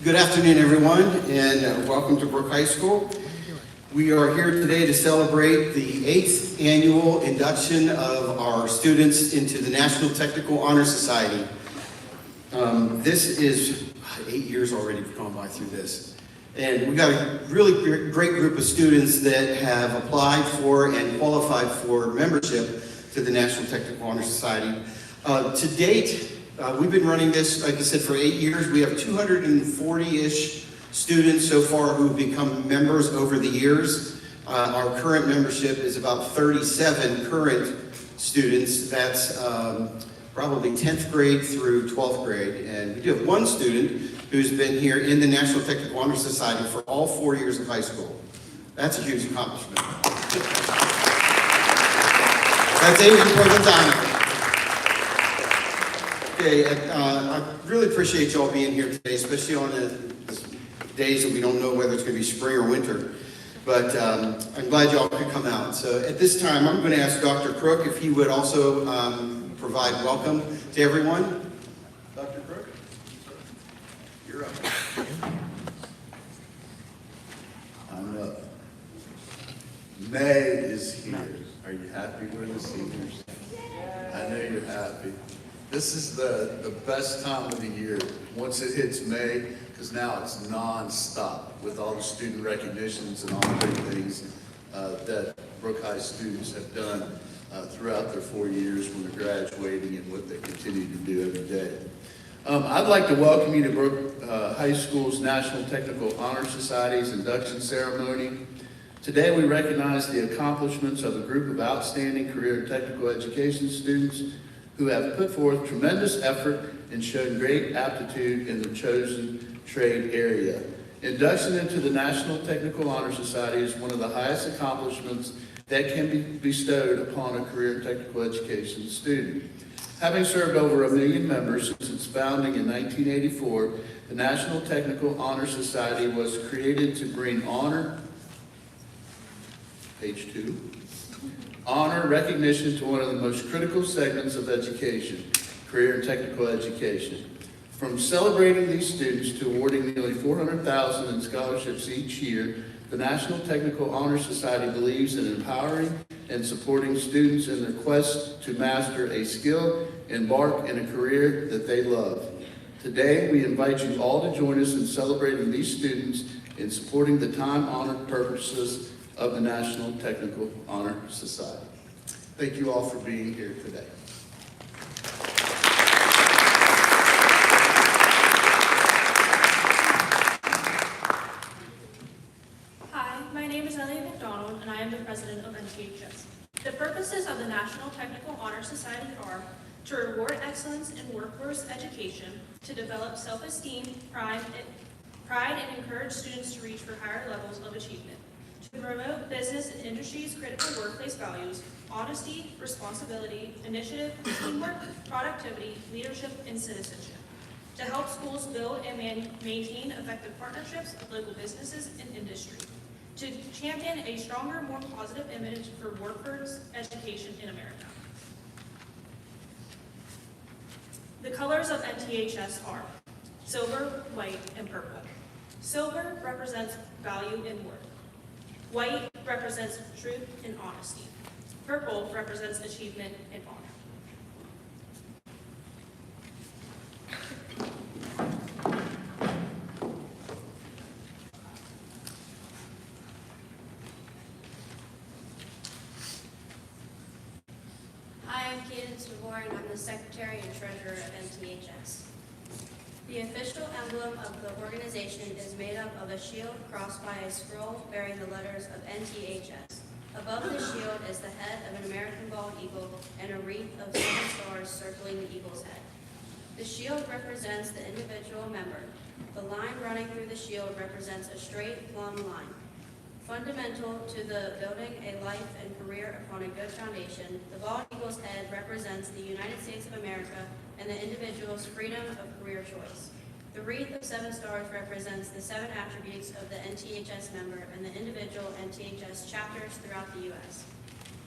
Good afternoon, everyone, and welcome to Brooke High School. We are here today to celebrate the 8th annual induction of our students into the National Technical Honor Society. This is 8 years already we've gone by through this. And we've got a really great group of students that have applied for and qualified for membership to the National Technical Honor Society. To date, we've been running this, like I said, for 8 years. We have 240-ish students so far who've become members over the years. Our current membership is about 37 current students. That's probably 10th grade through 12th grade. And we do have one student who's been here in the National Technical Honor Society for all 4 years of high school. That's a huge accomplishment. That's Adrian Provenzano. Okay, I really appreciate you all being here today, especially on the days that we don't know whether it's going to be spring or winter. But I'm glad you all could come out. So at this time, I'm going to ask Dr. Crook if he would also provide welcome to everyone. Dr. Crook, you're up. I'm up. May is here. Are you happy with the seniors? I know you're happy. This is the best time of the year once it hits May, because now it's non-stop with all the student recognitions and all the great things that Brooke High students have done throughout their 4 years when they're graduating and what they continue to do every day. I'd like to welcome you to Brooke High School's National Technical Honor Society's induction ceremony. Today we recognize the accomplishments of a group of outstanding career and technical education students who have put forth tremendous effort and shown great aptitude in their chosen trade area. Induction into the National Technical Honor Society is one of the highest accomplishments that can be bestowed upon a career and technical education student. Having served over 1 million members since its founding in 1984, the National Technical Honor Society was created to bring honor, page 2, honor recognition to one of the most critical segments of education, career and technical education. From celebrating these students to awarding nearly $400,000 in scholarships each year, the National Technical Honor Society believes in empowering and supporting students in their quest to master a skill and embark in a career that they love. Today, we invite you all to join us in celebrating these students and supporting the time-honored purposes of the National Technical Honor Society. Thank you all for being here today. Hi, my name is Elliot McDonald, and I am the president of NTHS. The purposes of the National Technical Honor Society are to reward excellence in workforce education, to develop self-esteem, pride, and encourage students to reach for higher levels of achievement, to promote business and industry's critical workplace values, honesty, responsibility, initiative, teamwork, productivity, leadership, and citizenship, to help schools build and maintain effective partnerships with local businesses and industry, to champion a stronger, more positive image for workforce education in America. The colors of NTHS are silver, white, and purple. Silver represents value and worth. White represents truth and honesty. Purple represents achievement and honor. Hi, I'm Cadence DeVore, and I'm the Secretary and Treasurer of NTHS. The official emblem of the organization is made up of a shield crossed by a scroll bearing the letters of NTHS. Above the shield is the head of an American bald eagle and a wreath of 7 stars circling the eagle's head. The shield represents the individual member. The line running through the shield represents a straight, plumb line. Fundamental to the building a life and career upon a good foundation, the bald eagle's head represents the United States of America and the individual's freedom of career choice. The wreath of 7 stars represents the 7 attributes of the NTHS member and the individual NTHS chapters throughout the U.S.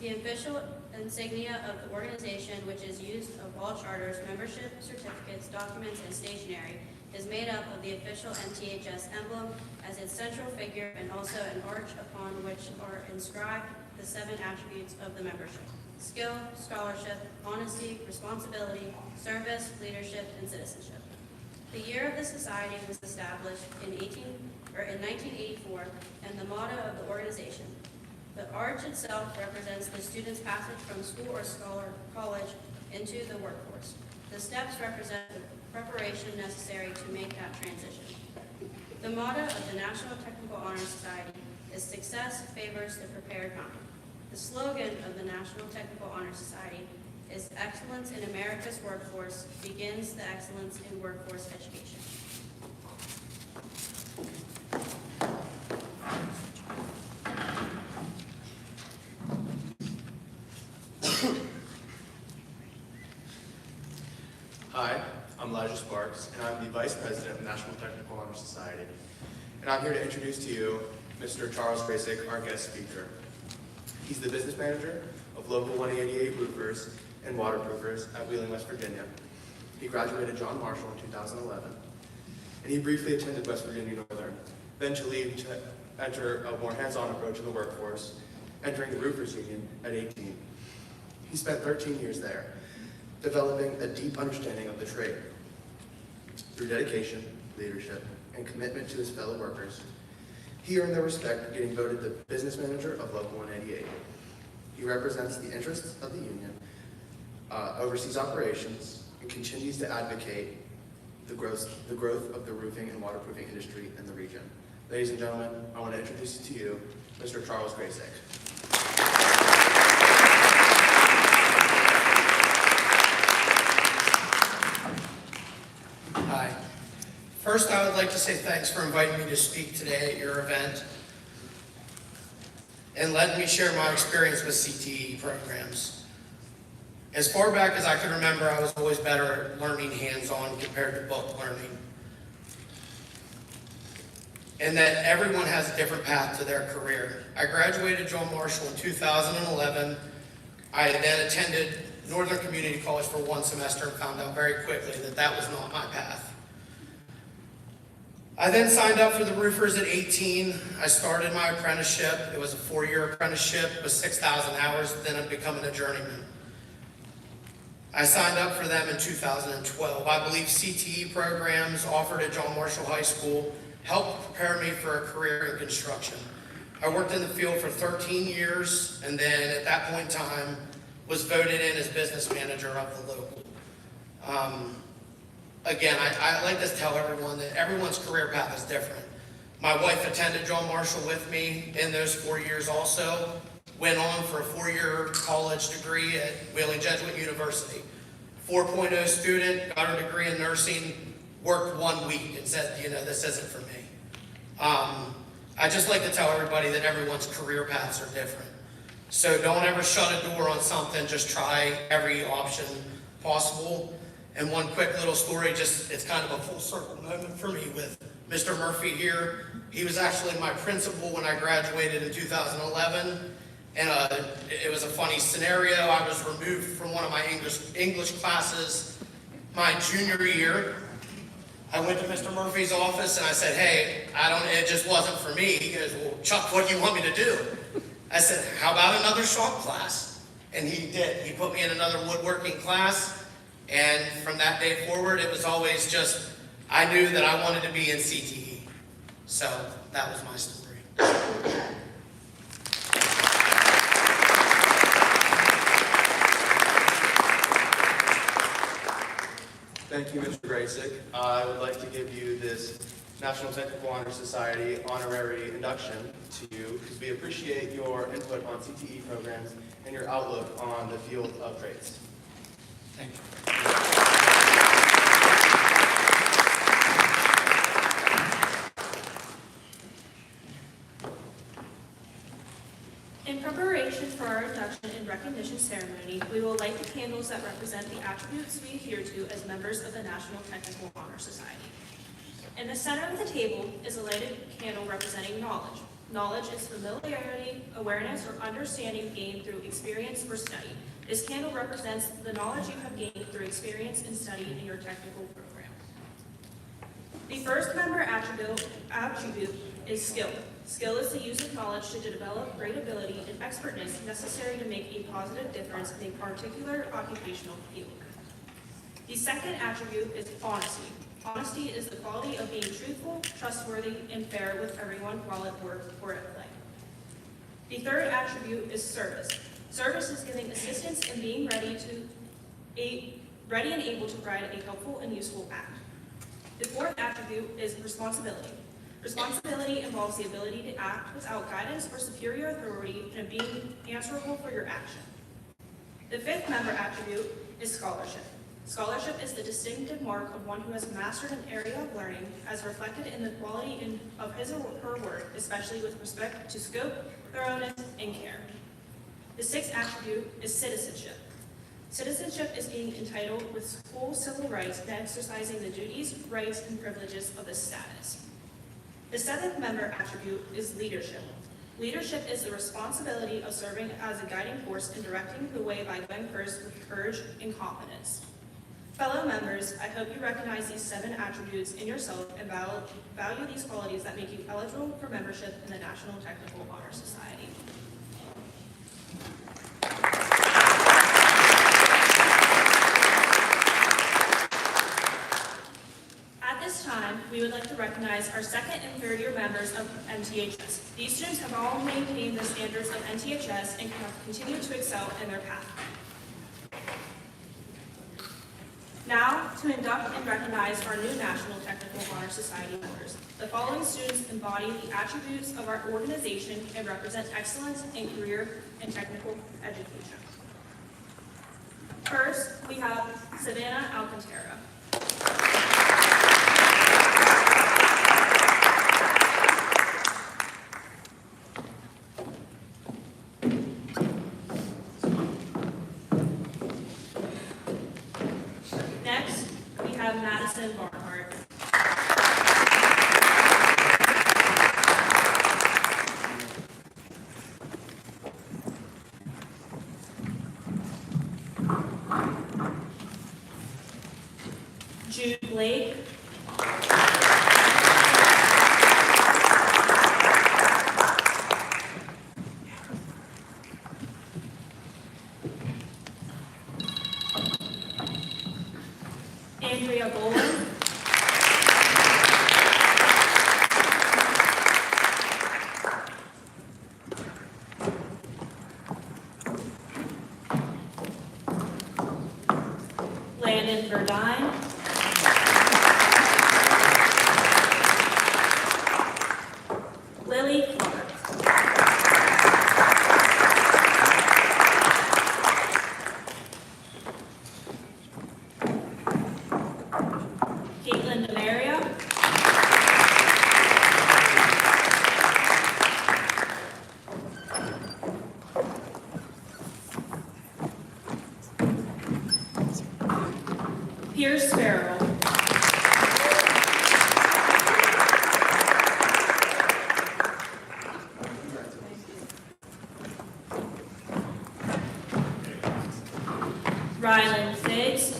The official insignia of the organization, which is used of all charters, membership certificates, documents, and stationery, is made up of the official NTHS emblem as its central figure and also an arch upon which are inscribed the 7 attributes of the membership: skill, scholarship, honesty, responsibility, service, leadership, and citizenship. The year of the society was established in 1984, and the motto of the organization. The arch itself represents the student's passage from school or college into the workforce. The steps represent the preparation necessary to make that transition. The motto of the National Technical Honor Society is "Success favors the prepared mind." The slogan of the National Technical Honor Society is "Excellence in America's workforce begins the excellence in workforce education." Hi, I'm Elijah Sparks, and I'm the Vice President of the National Technical Honor Society. And I'm here to introduce to you Mr. Charles Graysick, our guest speaker. He's the business manager of Local 188 Roofers and Waterproofers at Wheeling, West Virginia. He graduated John Marshall in 2011, and he briefly attended West Virginia Northern, then to leave to enter a more hands-on approach in the workforce, entering the Roofers Union at 18. He spent 13 years there, developing a deep understanding of the trade. Through dedication, leadership, and commitment to his fellow workers, he earned their respect, getting voted the business manager of Local 188. He represents the interests of the union, oversees operations, and continues to advocate the growth of the roofing and waterproofing industry in the region. Ladies and gentlemen, I want to introduce to you Mr. Charles Graysick. Hi. First, I would like to say thanks for inviting me to speak today at your event and letting me share my experience with CTE programs. As far back as I can remember, I was always better at learning hands-on compared to book learning. And that everyone has a different path to their career. I graduated John Marshall in 2011. I then attended Northern Community College for 1 semester and found out very quickly that that was not my path. I then signed up for the roofers at 18. I started my apprenticeship. It was a 4-year apprenticeship with 6,000 hours, then I'm becoming a journeyman. I signed up for them in 2012. I believe CTE programs offered at John Marshall High School helped prepare me for a career in construction. I worked in the field for 13 years, and then at that point in time, was voted in as business manager of the local. Again, I like to tell everyone that everyone's career path is different. My wife attended John Marshall with me in those 4 years also, went on for a 4-year college degree at Wheeling Jesuit University. 4.0 student, got her degree in nursing, worked 1 week and said, this isn't for me. I just like to tell everybody that everyone's career paths are different. So don't ever shut a door on something, just try every option possible. And one quick little story, it's kind of a full circle moment for me with Mr. Murphy here. He was actually my principal when I graduated in 2011. And it was a funny scenario. I was removed from one of my English classes my junior year. I went to Mr. Murphy's office and I said, hey, it just wasn't for me. He goes, well, Chuck, what do you want me to do? I said, how about another shop class? And he did. He put me in another woodworking class. And from that day forward, it was always just, I knew that I wanted to be in CTE. So that was my story. Thank you, Mr. Graysick. I would like to give you this National Technical Honor Society honorary induction to you because we appreciate your input on CTE programs and your outlook on the field of trades. Thank you. In preparation for our induction and recognition ceremony, we will light the candles that represent the attributes we adhere to as members of the National Technical Honor Society. In the center of the table is a lighted candle representing knowledge. Knowledge is familiarity, awareness, or understanding gained through experience or study. This candle represents the knowledge you have gained through experience and study in your technical program. The first member attribute is skill. Skill is the use of knowledge to develop great ability and expertness necessary to make a positive difference in a particular occupational field. The second attribute is honesty. Honesty is the quality of being truthful, trustworthy, and fair with everyone while at work or at play. The third attribute is service. Service is giving assistance and being ready and able to provide a helpful and useful act. The fourth attribute is responsibility. Responsibility involves the ability to act without guidance or superior authority and being answerable for your action. The fifth member attribute is scholarship. Scholarship is the distinctive mark of one who has mastered an area of learning as reflected in the quality of his or her work, especially with respect to scope, thoroughness, and care. The sixth attribute is citizenship. Citizenship is being entitled with full civil rights and exercising the duties, rights, and privileges of the status. The seventh member attribute is leadership. Leadership is the responsibility of serving as a guiding force and directing the way by going first with courage and confidence. Fellow members, I hope you recognize these 7 attributes in yourself and value these qualities that make you eligible for membership in the National Technical Honor Society. At this time, we would like to recognize our second and third year members of NTHS. These students have all maintained the standards of NTHS and have continued to excel in their path. Now, to induct and recognize our new National Technical Honor Society members. The following students embody the attributes of our organization and represent excellence in career and technical education. First, we have Savannah Alcantara. Next, we have Madison Barnhart. Jude Blake. Andrea Boland. Landon Verdine. Lily Clark. Caitlin DeMaria. Pierce Farrell. Rylan Figs.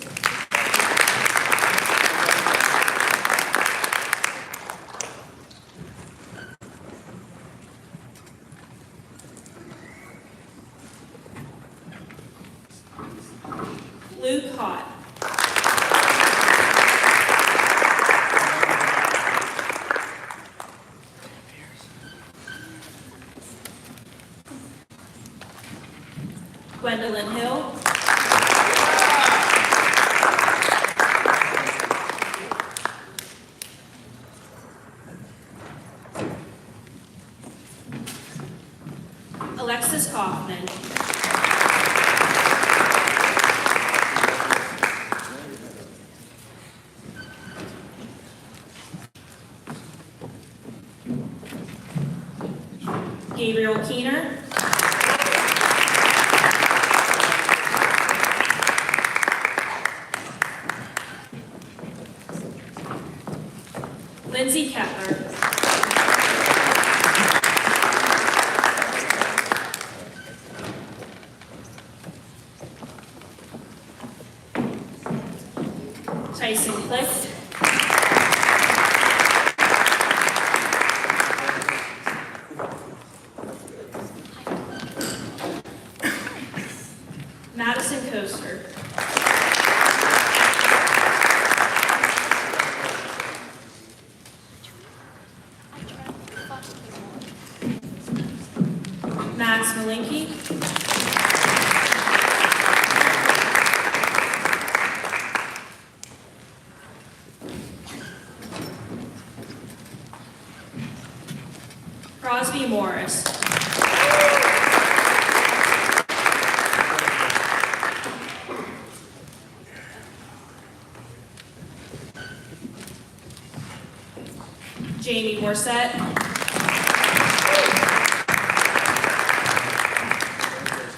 Luke Hott. Gwendolyn Hill. Alexis Kaufman. Gabriel Keener. Lindsay Kettler. Tyson Clift. Crosby Morris. Jamie Worsett.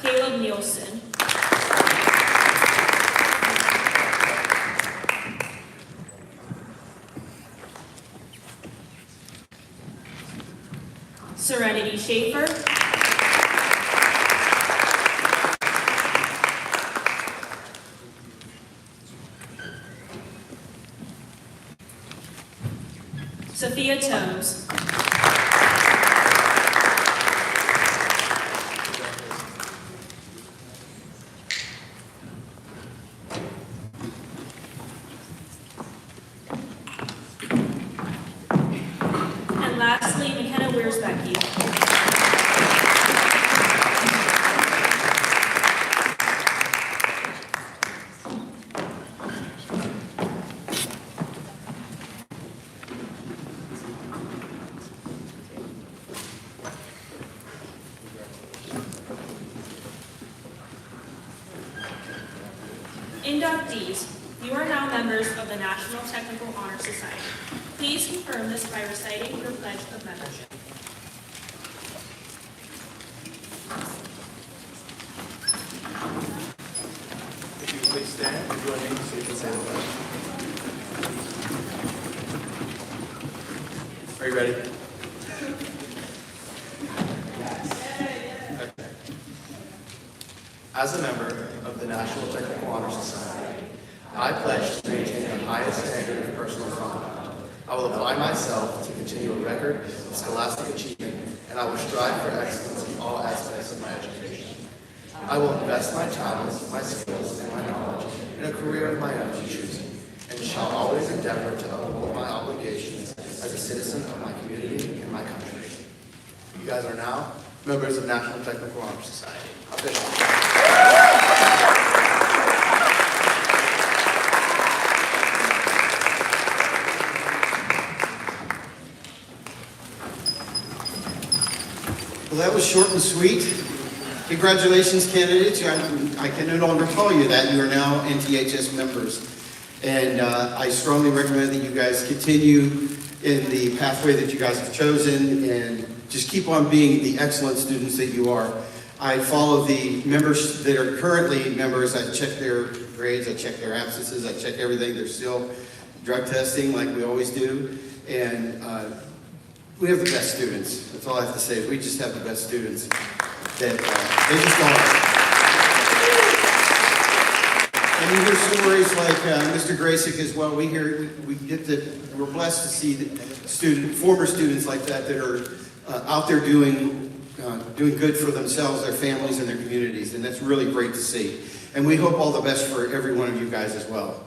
Caleb Nielsen. Serenity Schaefer. Sophia Tomes. And lastly, McKenna Wiersbecky. Inductees, you are now members of the National Technical Honor Society. Please confirm this by reciting your pledge of membership. If you would please stand and join me so you can say the pledge. Are you ready? Okay. As a member of the National Technical Honor Society, I pledge to maintain the highest standard of personal conduct. I will apply myself to continue a record of scholastic achievement, and I will strive for excellence in all aspects of my education. I will invest my talents, my skills, and my knowledge in a career of my own choosing, and shall always endeavor to uphold my obligations as a citizen of my community and my country. You guys are now members of National Technical Honor Society. Officially. Well, that was short and sweet. Congratulations, candidates. I can no longer call you that. You are now NTHS members. And I strongly recommend that you guys continue in the pathway that you guys have chosen and just keep on being the excellent students that you are. I follow the members that are currently members. I check their grades, I check their absences, I check everything. They're still drug testing like we always do. And we have the best students. That's all I have to say. We just have the best students. That they just are. And you hear stories like Mr. Graysick as well. We're blessed to see former students like that are out there doing good for themselves, their families, and their communities. And that's really great to see. And we hope all the best for every one of you guys as well.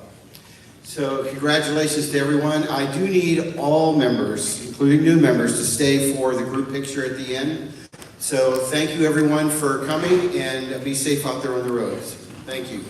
So congratulations to everyone. I do need all members, including new members, to stay for the group picture at the end. So thank you everyone for coming, and be safe out there on the roads. Thank you.